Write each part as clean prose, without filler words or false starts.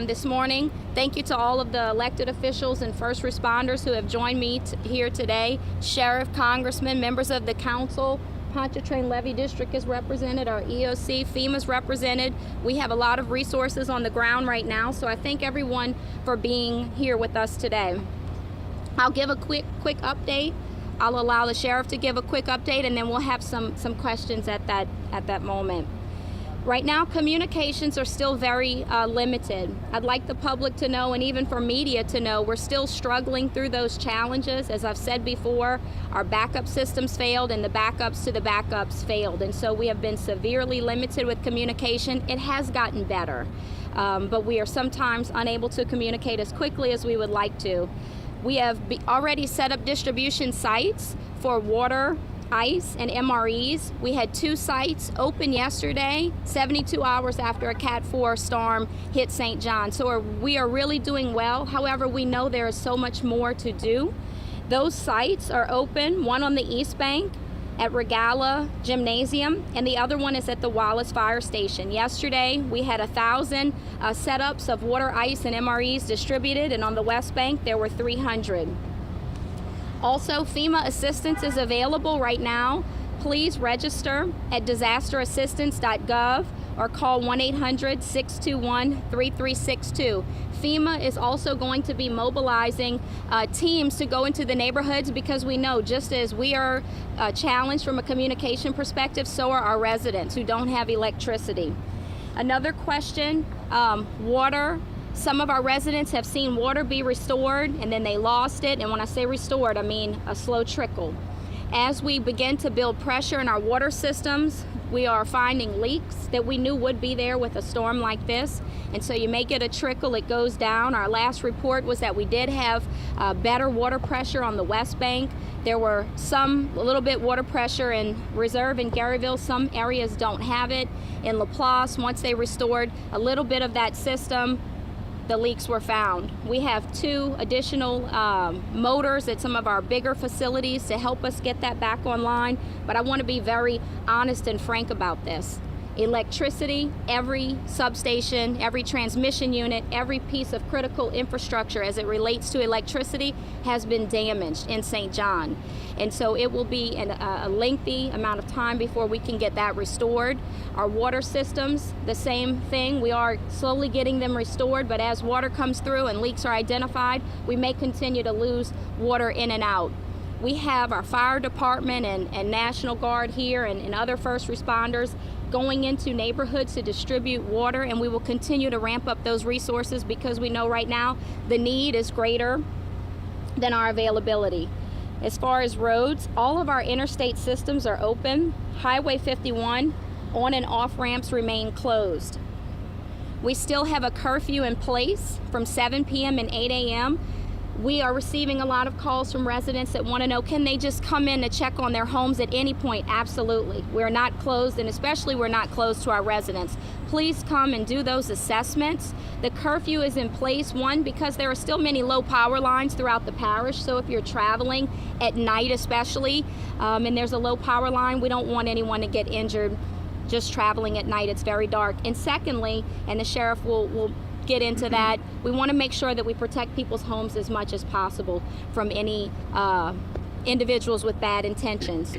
this morning. Thank you to all of the elected officials and first responders who have joined me here today. Sheriff, congressmen, members of the council, Pontchartrain Levee District is represented, our EOC, FEMA's represented. We have a lot of resources on the ground right now, so I thank everyone for being here with us today. I'll give a quick update. I'll allow the sheriff to give a quick update, and then we'll have some questions at that moment. Right now, communications are still very limited. I'd like the public to know, and even for media to know, we're still struggling through those challenges. As I've said before, our backup systems failed and the backups to the backups failed. And so we have been severely limited with communication. It has gotten better, but we are sometimes unable to communicate as quickly as we would like to. We have already set up distribution sites for water, ice, and MREs. We had 2 sites open yesterday, 72 hours after a Cat 4 storm hit St. John. So we are really doing well. However, we know there is so much more to do. Those sites are open, one on the East Bank at Regala Gymnasium, and the other one is at the Wallace Fire Station. Yesterday, we had 1,000 setups of water, ice, and MREs distributed, and on the West Bank, there were 300. Also, FEMA assistance is available right now. Please register at disasterassistance.gov or call 1-800-621-3362. FEMA is also going to be mobilizing teams to go into the neighborhoods, because we know just as we are challenged from a communication perspective, so are our residents who don't have electricity. Another question, water. Some of our residents have seen water be restored and then they lost it. And when I say restored, I mean a slow trickle. As we begin to build pressure in our water systems, we are finding leaks that we knew would be there with a storm like this. And so you may get a trickle, it goes down. Our last report was that we did have better water pressure on the West Bank. There were a little bit water pressure in Reserve and Garyville. Some areas don't have it. In LaPlace, once they restored a little bit of that system, the leaks were found. We have 2 additional motors at some of our bigger facilities to help us get that back online. But I want to be very honest and frank about this. Electricity, every substation, every transmission unit, every piece of critical infrastructure as it relates to electricity has been damaged in St. John. And so it will be a lengthy amount of time before we can get that restored. Our water systems, the same thing. We are slowly getting them restored, but as water comes through and leaks are identified, we may continue to lose water in and out. We have our fire department and National Guard here and other first responders going into neighborhoods to distribute water, and we will continue to ramp up those resources because we know right now the need is greater than our availability. As far as roads, all of our interstate systems are open. Highway 51 on and off ramps remain closed. We still have a curfew in place from 7 p.m. and 8 a.m. We are receiving a lot of calls from residents that want to know, can they just come in to check on their homes at any point? Absolutely. We're not closed, and especially we're not closed to our residents. Please come and do those assessments. The curfew is in place, one, because there are still many low power lines throughout the parish. So if you're traveling at night especially, and there's a low power line, we don't want anyone to get injured just traveling at night. It's very dark. And secondly, and the sheriff will get into that, we want to make sure that we protect people's homes as much as possible from any individuals with bad intentions.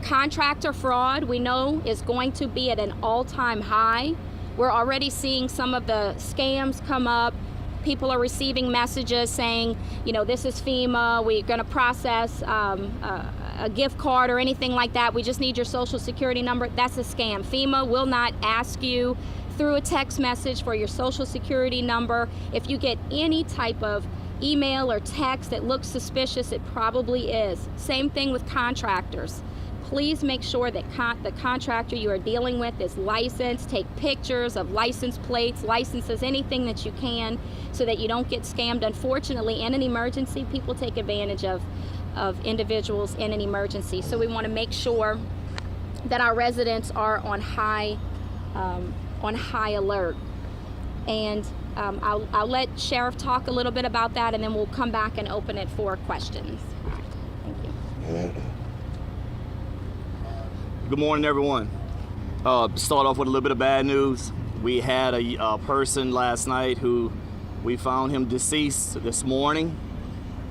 Contractor fraud, we know, is going to be at an all-time high. We're already seeing some of the scams come up. People are receiving messages saying, you know, this is FEMA, we're going to process a gift card or anything like that. We just need your social security number. That's a scam. FEMA will not ask you through a text message for your social security number. If you get any type of email or text that looks suspicious, it probably is. Same thing with contractors. Please make sure that the contractor you are dealing with is licensed. Take pictures of license plates, licenses, anything that you can, so that you don't get scammed. Unfortunately, in an emergency, people take advantage of individuals in an emergency. So we want to make sure that our residents are on high alert. And I'll let Sheriff talk a little bit about that, and then we'll come back and open it for questions. Thank you. Good morning, everyone. Start off with a little bit of bad news. We had a person last night who we found him deceased this morning.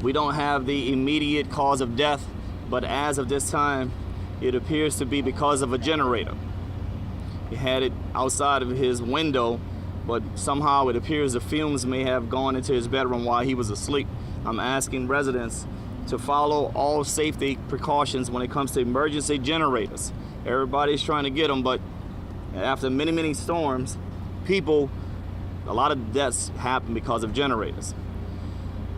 We don't have the immediate cause of death, but as of this time, it appears to be because of a generator. He had it outside of his window, but somehow it appears the fumes may have gone into his bedroom while he was asleep. I'm asking residents to follow all safety precautions when it comes to emergency generators. Everybody's trying to get them, but after many, many storms, a lot of deaths happen because of generators.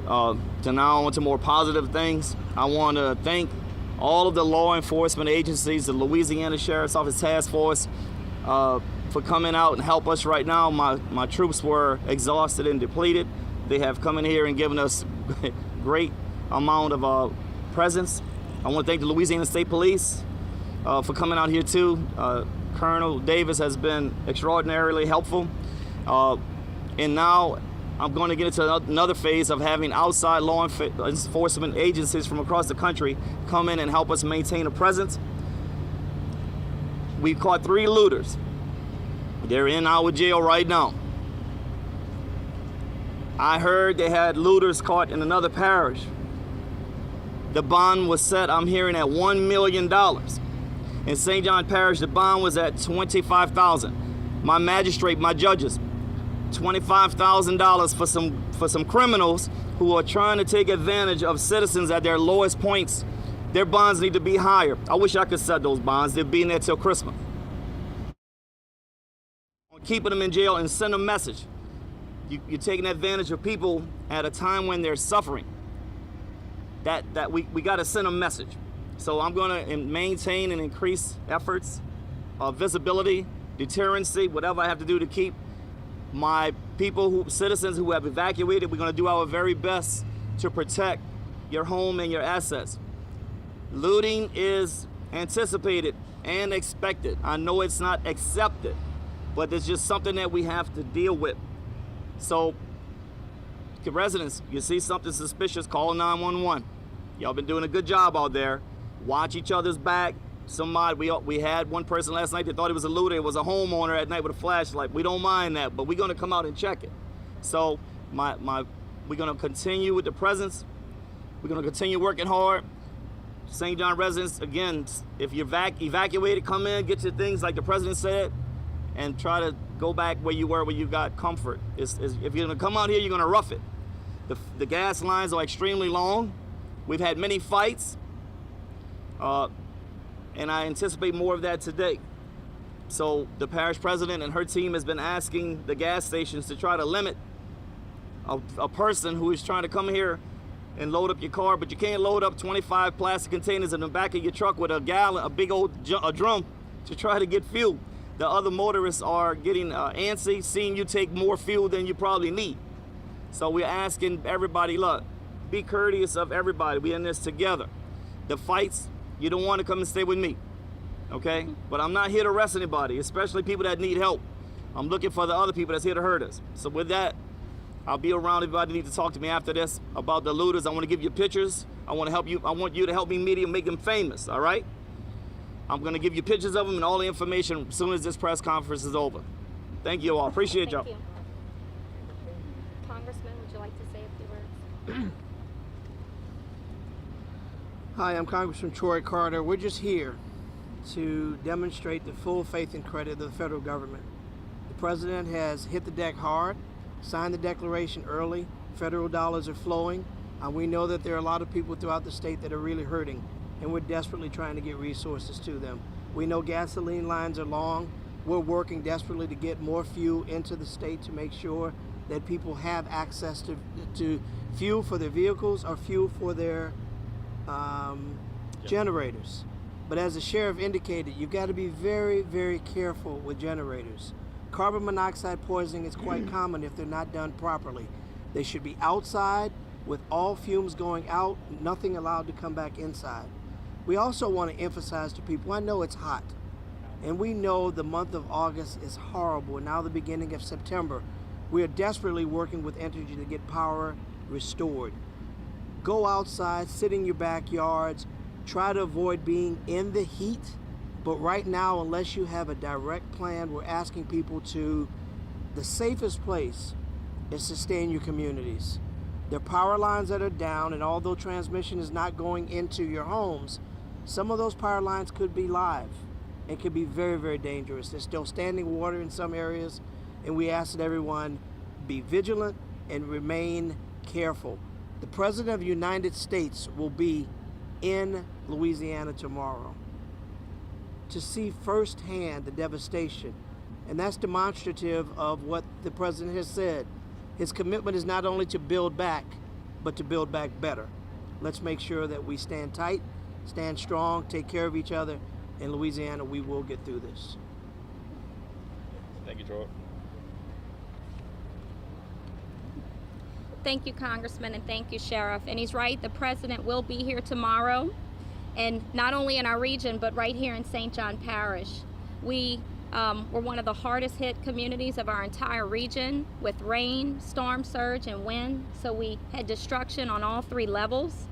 To now on to more positive things, I want to thank all of the law enforcement agencies, the Louisiana Sheriff's Office Task Force, for coming out and help us right now. My troops were exhausted and depleted. They have come in here and given us great amount of presence. I want to thank the Louisiana State Police for coming out here too. Colonel Davis has been extraordinarily helpful. And now I'm going to get into another phase of having outside law enforcement agencies from across the country come in and help us maintain a presence. We've caught 3 looters. They're in our jail right now. I heard they had looters caught in another parish. The bond was set, I'm hearing, at $1 million. In St. John Parish, the bond was at $25,000. My magistrate, my judges, $25,000 for some criminals who are trying to take advantage of citizens at their lowest points. Their bonds need to be higher. I wish I could set those bonds. They'll be in there till Christmas. Keeping them in jail and send a message. You're taking advantage of people at a time when they're suffering. That we got to send a message. So I'm going to maintain and increase efforts of visibility, deterrency, whatever I have to do to keep my people, citizens who have evacuated. We're going to do our very best to protect your home and your assets. Looting is anticipated and expected. I know it's not accepted, but it's just something that we have to deal with. So, residents, you see something suspicious, call 911. Y'all been doing a good job out there. Watch each other's back. We had one person last night that thought he was a looter. It was a homeowner at night with a flashlight. We don't mind that, but we're going to come out and check it. So, we're going to continue with the presence. We're going to continue working hard. St. John residents, again, if you're evacuated, come in, get your things like the president said, and try to go back where you were, where you got comfort. If you're going to come out here, you're going to rough it. The gas lines are extremely long. We've had many fights, and I anticipate more of that today. So the parish president and her team has been asking the gas stations to try to limit a person who is trying to come here and load up your car, but you can't load up 25 plastic containers in the back of your truck with a big old drum to try to get fuel. The other motorists are getting antsy, seeing you take more fuel than you probably need. So we're asking everybody, look, be courteous of everybody. We're in this together. The fights, you don't want to come and stay with me, okay? But I'm not here to arrest anybody, especially people that need help. I'm looking for the other people that's here to hurt us. So with that, I'll be around. Everybody needs to talk to me after this about the looters. I want to give you pictures. I want to help you. I want you to help me media make them famous, all right? I'm going to give you pictures of them and all the information as soon as this press conference is over. Thank you all. Appreciate y'all. Thank you. Congressman, would you like to say a few words? Hi, I'm Congressman Troy Carter. We're just here to demonstrate the full faith and credit of the federal government. The president has hit the deck hard, signed the declaration early, federal dollars are flowing, and we know that there are a lot of people throughout the state that are really hurting, and we're desperately trying to get resources to them. We know gasoline lines are long. We're working desperately to get more fuel into the state to make sure that people have access to fuel for their vehicles or fuel for their generators. But as the sheriff indicated, you've got to be very, very careful with generators. Carbon monoxide poisoning is quite common if they're not done properly. They should be outside with all fumes going out, nothing allowed to come back inside. We also want to emphasize to people, I know it's hot, and we know the month of August is horrible, and now the beginning of September. We are desperately working with Entergy to get power restored. Go outside, sit in your backyards, try to avoid being in the heat. But right now, unless you have a direct plan, we're asking people to the safest place is to stay in your communities. There are power lines that are down, and although transmission is not going into your homes, some of those power lines could be live and could be very, very dangerous. There's still standing water in some areas, and we ask that everyone be vigilant and remain careful. The President of the United States will be in Louisiana tomorrow to see firsthand the devastation, and that's demonstrative of what the President has said. His commitment is not only to build back, but to build back better. Let's make sure that we stand tight, stand strong, take care of each other. In Louisiana, we will get through this. Thank you, Troy. Thank you, Congressman, and thank you, Sheriff. And he's right, the President will be here tomorrow, and not only in our region, but right here in St. John Parish. We were one of the hardest hit communities of our entire region with rain, storm surge, and wind, so we had destruction on all three levels.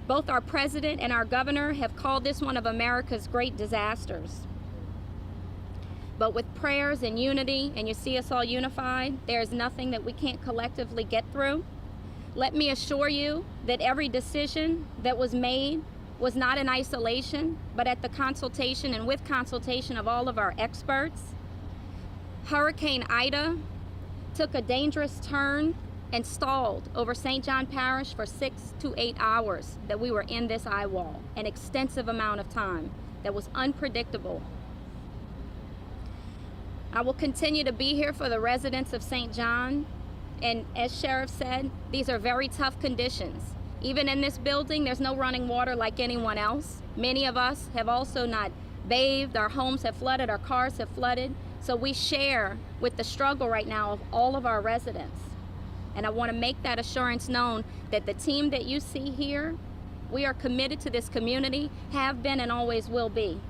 Both our President and our Governor have called this one of America's great disasters. But with prayers and unity, and you see us all unified, there is nothing that we can't collectively get through. Let me assure you that every decision that was made was not in isolation, but at the consultation and with consultation of all of our experts. Hurricane Ida took a dangerous turn and stalled over St. John Parish for 6 to 8 hours that we were in this eye wall, an extensive amount of time that was unpredictable. I will continue to be here for the residents of St. John, and as Sheriff said, these are very tough conditions. Even in this building, there's no running water like anyone else. Many of us have also not bathed, our homes have flooded, our cars have flooded, so we share with the struggle right now of all of our residents. And I want to make that assurance known that the team that you see here, we are committed to this community, have been and always will be.